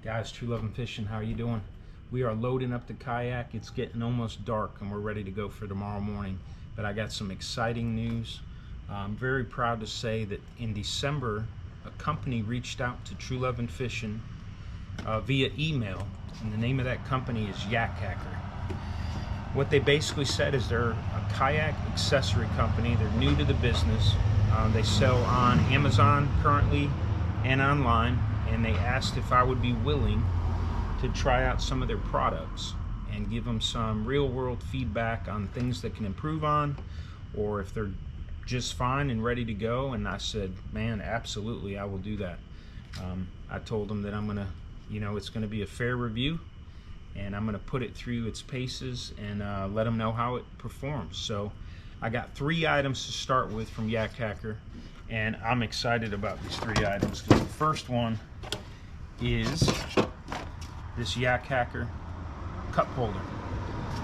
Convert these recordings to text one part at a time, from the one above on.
Guys, TruLuvin Fishing, how are you doing? We are loading up the kayak. It's getting almost dark and we're ready to go for tomorrow morning. But I got some exciting news. I'm very proud to say that in December, a company reached out to TruLuvin Fishing via email, and the name of that company is Yakhacker. What they basically said is they're a kayak accessory company. They're new to the business. They sell on Amazon currently and online, and they asked if I would be willing to try out some of their products and give them some real-world feedback on things that can improve on, or if they're just fine and ready to go. And I said, man, absolutely, I will do that. I told them that I'm gonna, it's gonna be a fair review, and I'm gonna put it through its paces and let them know how it performs. So I got 3 items to start with from Yakhacker, and I'm excited about these 3 items because the first one is this Yakhacker cup holder.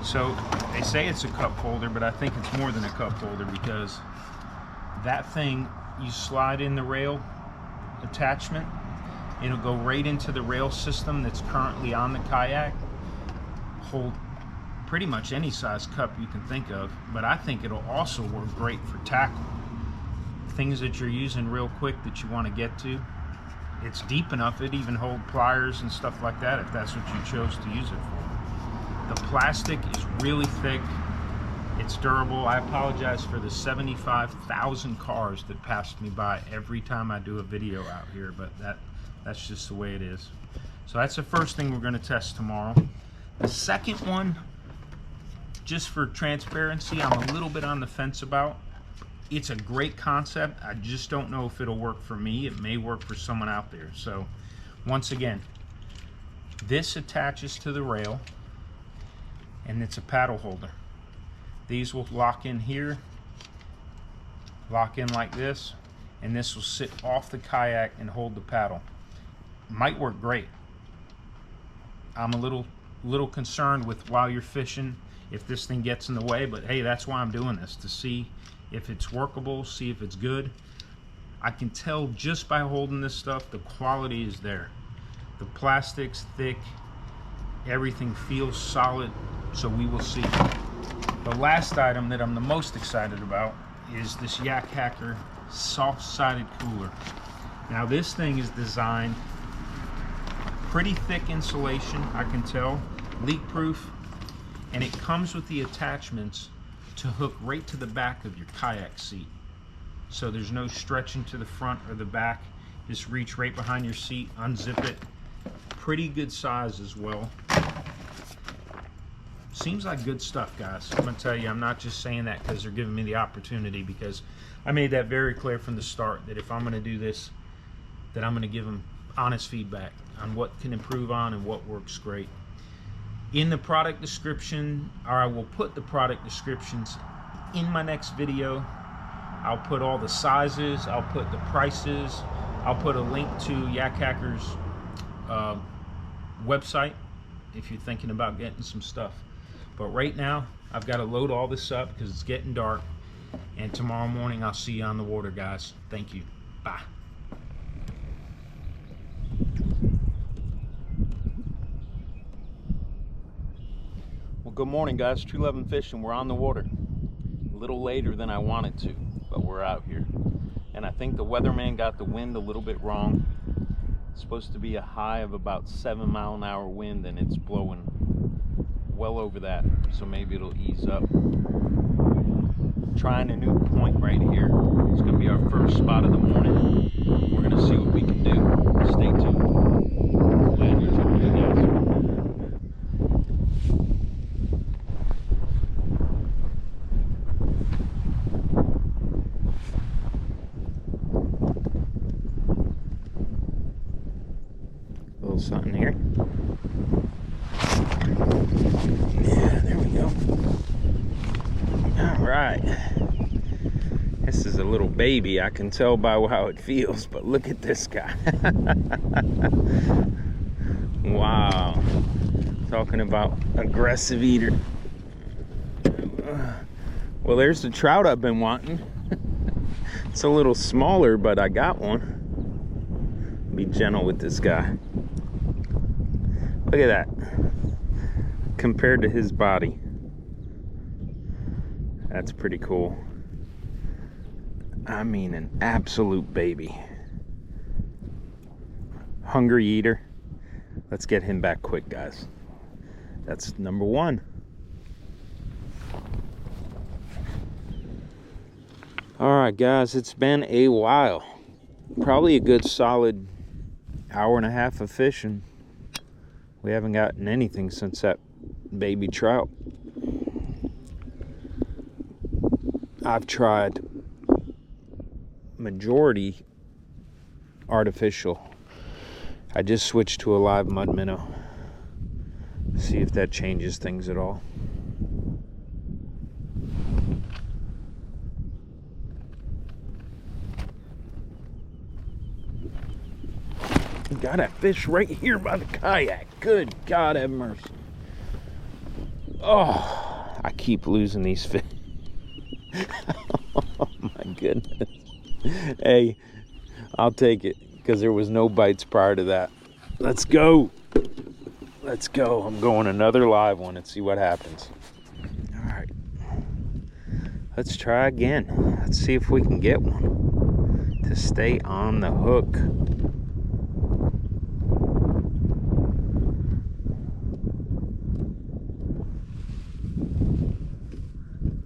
So they say it's a cup holder, but I think it's more than a cup holder, because that thing, you slide in the rail attachment, it'll go right into the rail system that's currently on the kayak, hold pretty much any size cup you can think of, but I think it'll also work great for tackle. Things that you're using real quick that you want to get to. It's deep enough, it even hold pliers and stuff like that if that's what you chose to use it for. The plastic is really thick, it's durable. I apologize for the 75,000 cars that pass me by every time I do a video out here, but that's just the way it is. So that's the first thing we're going to test tomorrow. The second one, just for transparency, I'm a little bit on the fence about. It's a great concept. I just don't know if it'll work for me. It may work for someone out there. So once again, this attaches to the rail, and it's a paddle holder. These will lock in here, lock in like this, and this will sit off the kayak and hold the paddle. Might work great. I'm a little concerned with while you're fishing if this thing gets in the way, but hey, that's why I'm doing this, to see if it's workable, see if it's good. I can tell just by holding this stuff, the quality is there. The plastic's thick, everything feels solid, so we will see. The last item that I'm the most excited about is this Yakhacker soft-sided cooler. Now this thing is designed pretty thick insulation, I can tell, leak-proof, and it comes with the attachments to hook right to the back of your kayak seat. So there's no stretching to the front or the back. Just reach right behind your seat, unzip it. Pretty good size as well. Seems like good stuff, guys. I'm gonna tell you, I'm not just saying that because they're giving me the opportunity, because I made that very clear from the start that if I'm gonna do this, that I'm gonna give them honest feedback on what can improve on and what works great. In the product description, or I will put the product descriptions in my next video. I'll put all the sizes, I'll put the prices, I'll put a link to Yakhacker's website if you're thinking about getting some stuff. But right now, I've got to load all this up because it's getting dark, and tomorrow morning I'll see you on the water, guys. Thank you. Bye. Well, good morning, guys. TruLuvin Fishing. We're on the water. A little later than I wanted to, but we're out here. And I think the weatherman got the wind a little bit wrong. It's supposed to be a high of about 7-mile-an-hour wind, and it's blowing well over that, so maybe it'll ease up. Trying a new point right here. It's going to be our first spot of the morning. We're going to see what we can do. Stay tuned. Glad you're tuning in, guys. A little something here. Yeah, there we go. All right. This is a little baby. I can tell by how it feels, but look at this guy. Wow. Talking about aggressive eater. Well, there's the trout I've been wanting. It's a little smaller, but I got one. Be gentle with this guy. Look at that. Compared to his body. That's pretty cool. I mean, an absolute baby. Hungry eater. Let's get him back quick, guys. That's number one. All right, guys, it's been a while. Probably a good solid hour and a half of fishing. We haven't gotten anything since that baby trout. I've tried majority artificial. I just switched to a live mud minnow. See if that changes things at all. Got a fish right here by the kayak. Good God have mercy. Oh, I keep losing these fish. Oh my goodness. Hey, I'll take it because there was no bites prior to that. Let's go. Let's go. I'm going another live one and see what happens. All right. Let's try again. Let's see if we can get one to stay on the hook.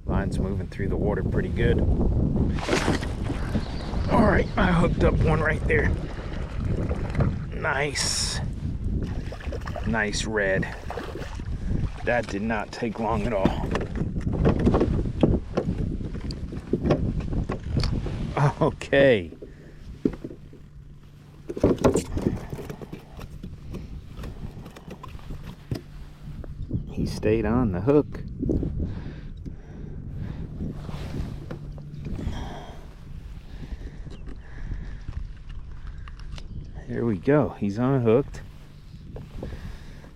Line's moving through the water pretty good. All right, I hooked up one right there. Nice. Nice red. That did not take long at all. Okay. He stayed on the hook. There we go. He's unhooked.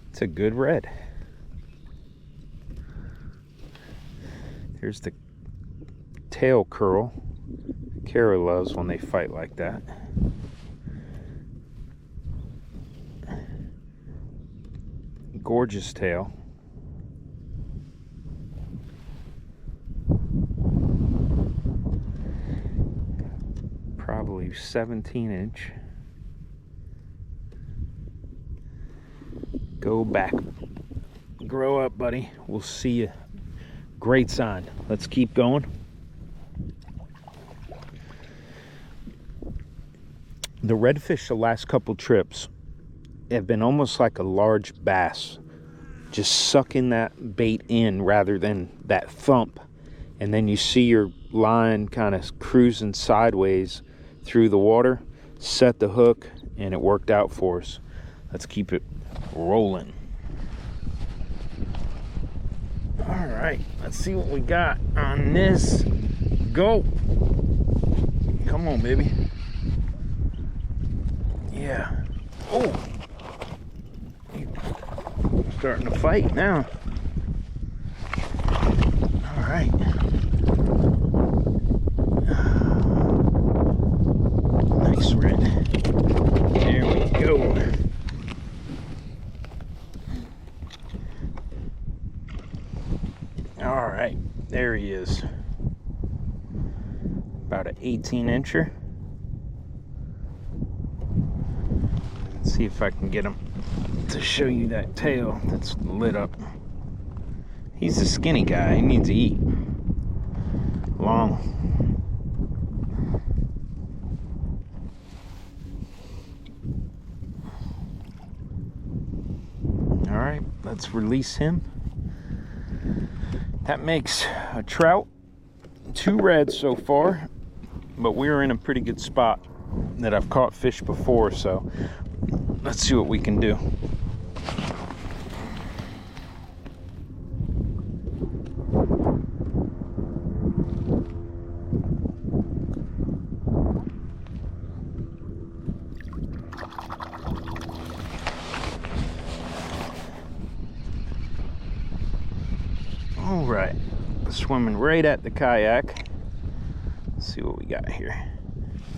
It's a good red. Here's the tail curl. Kara loves when they fight like that. Gorgeous tail. Probably 17-inch. Go back. Grow up, buddy. We'll see you. Great sign. Let's keep going. The redfish the last couple trips have been almost like a large bass, just sucking that bait in rather than that thump. And then you see your line kind of cruising sideways through the water, set the hook, and it worked out for us. Let's keep it rolling. All right, let's see what we got on this. Go. Come on, baby. Yeah. Oh, starting to fight now. All right. Nice red. There we go. All right, there he is. About an 18-incher. Let's see if I can get him to show you that tail that's lit up. He's a skinny guy. He needs to eat. Long. All right, let's release him. That makes a trout, 2 reds so far, but we're in a pretty good spot that I've caught fish before, so let's see what we can do. All right, swimming right at the kayak. Let's see what we got here.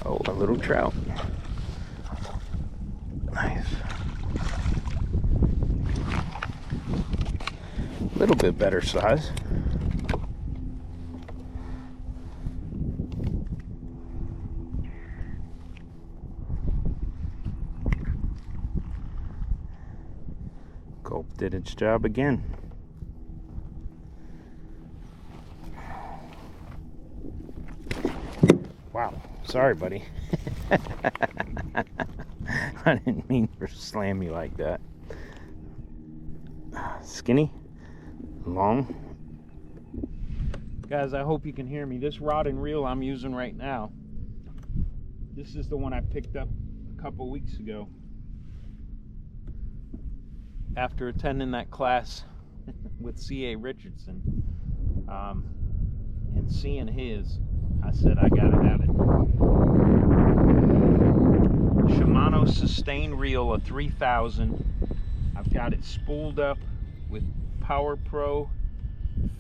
Oh, a little trout. Nice. little bit better size. Gulp did its job again. Wow, sorry buddy. I didn't mean to slam you like that. Skinny, long. Guys, I hope you can hear me. This rod and reel I'm using right now, this is the one I picked up a couple weeks ago after attending that class with C.A. Richardson, and seeing his, I said I gotta have it. Shimano Sustain Reel, a 3000. I've got it spooled up with Power Pro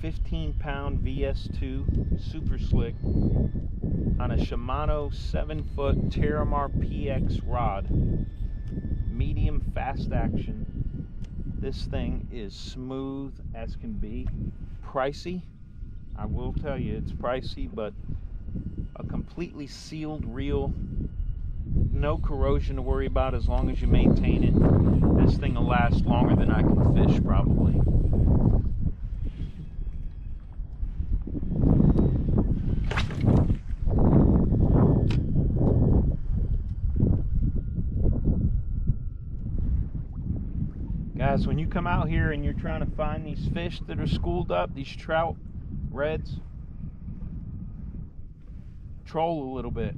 15-pound VS2 Super Slick on a Shimano 7-foot Terramar PX rod, medium fast action. This thing is smooth as can be. Pricey, I will tell you, it's pricey, but a completely sealed reel, no corrosion to worry about as long as you maintain it. This thing will last longer than I can fish, probably. Guys, when you come out here and you're trying to find these fish that are schooled up, these trout, reds, troll a little bit.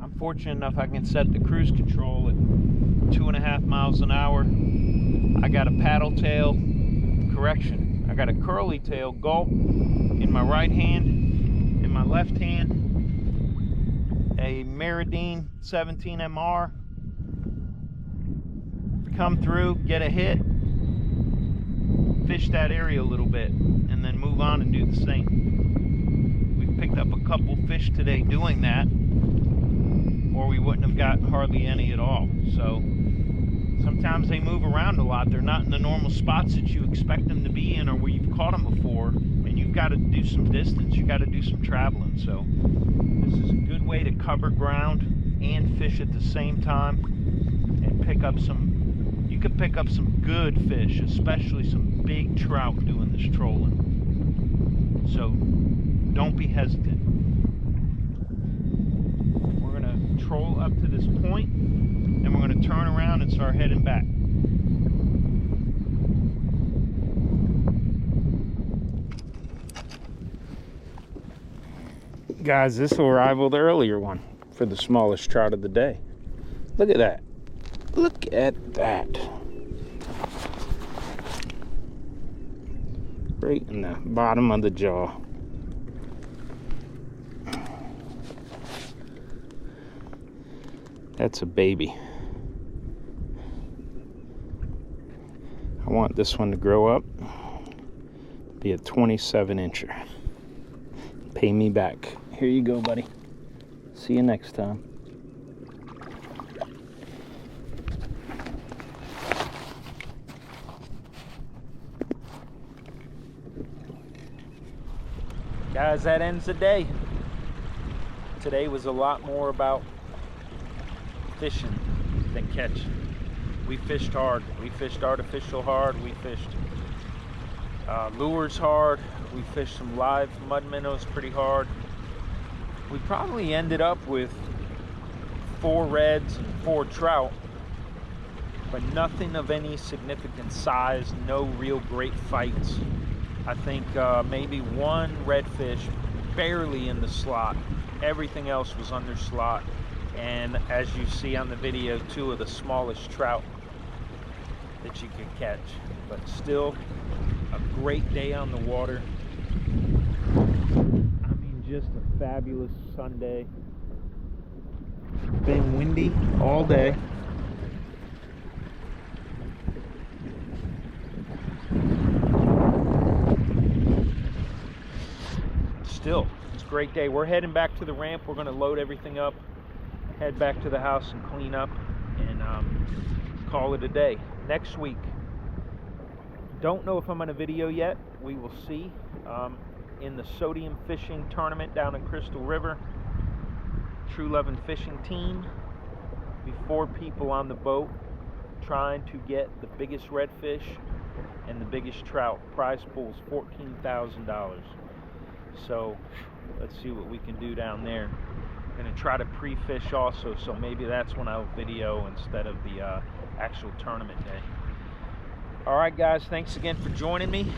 I'm fortunate enough I can set the cruise control at 2.5 miles an hour. I got a paddle tail, correction, I got a curly tail gulp in my right hand. In my left hand, a Meridine 17 MR. Come through, get a hit, fish that area a little bit, and then move on and do the same. We've picked up a couple fish today doing that, or we wouldn't have got hardly any at all. So sometimes they move around a lot. They're not in the normal spots that you expect them to be in or where you've caught them before, and you've got to do some distance, you've got to do some traveling. So this is a good way to cover ground and fish at the same time and pick up some. You could pick up some good fish, especially some big trout doing this trolling. So don't be hesitant. We're going to troll up to this point, and we're going to turn around and start heading back. Guys, this will rival the earlier one for the smallest trout of the day. Look at that. Look at that. Right in the bottom of the jaw. That's a baby. I want this one to grow up, be a 27-incher. Pay me back. Here you go, buddy. See you next time. Guys, that ends the day. Today was a lot more about fishing than catching. We fished hard. We fished artificial hard. We fished lures hard. We fished some live mud minnows pretty hard. We probably ended up with 4 reds and 4 trout, but nothing of any significant size, no real great fights. I think maybe 1 redfish barely in the slot. Everything else was under slot. And as you see on the video, 2 of the smallest trout that you could catch. But still a great day on the water. I mean, just a fabulous Sunday. Been windy all day. Still, it's a great day. We're heading back to the ramp. We're going to load everything up, head back to the house and clean up, and call it a day. Next week, Don't know if I'm on a video yet. We will see. In the sodium fishing tournament down in Crystal River, TruLuvin fishing team. Be 4 people on the boat trying to get the biggest redfish and the biggest trout. Prize pool is $14,000. So let's see what we can do down there. I'm going to try to pre-fish also, so maybe that's when I'll video instead of the actual tournament day. Alright guys, thanks again for joining me.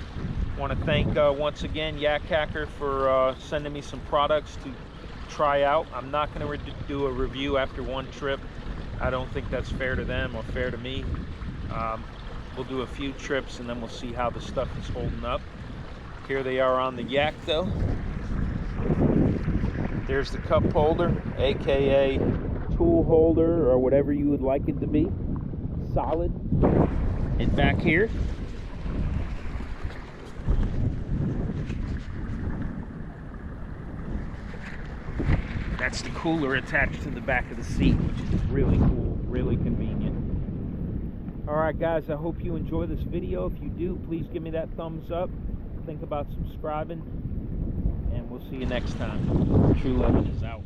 I want to thank once again Yakhacker for sending me some products to try out. I'm not going to do a review after one trip. I don't think that's fair to them or fair to me. We'll do a few trips and then we'll see how the stuff is holding up. Here they are on the yak though. There's the cup holder, aka tool holder, or whatever you would like it to be. Solid. And back here, that's the cooler attached to the back of the seat, which is really cool, really convenient. Alright guys, I hope you enjoy this video. If you do, please give me that thumbs up. Think about subscribing, and we'll see you next time. TruLuvin is out.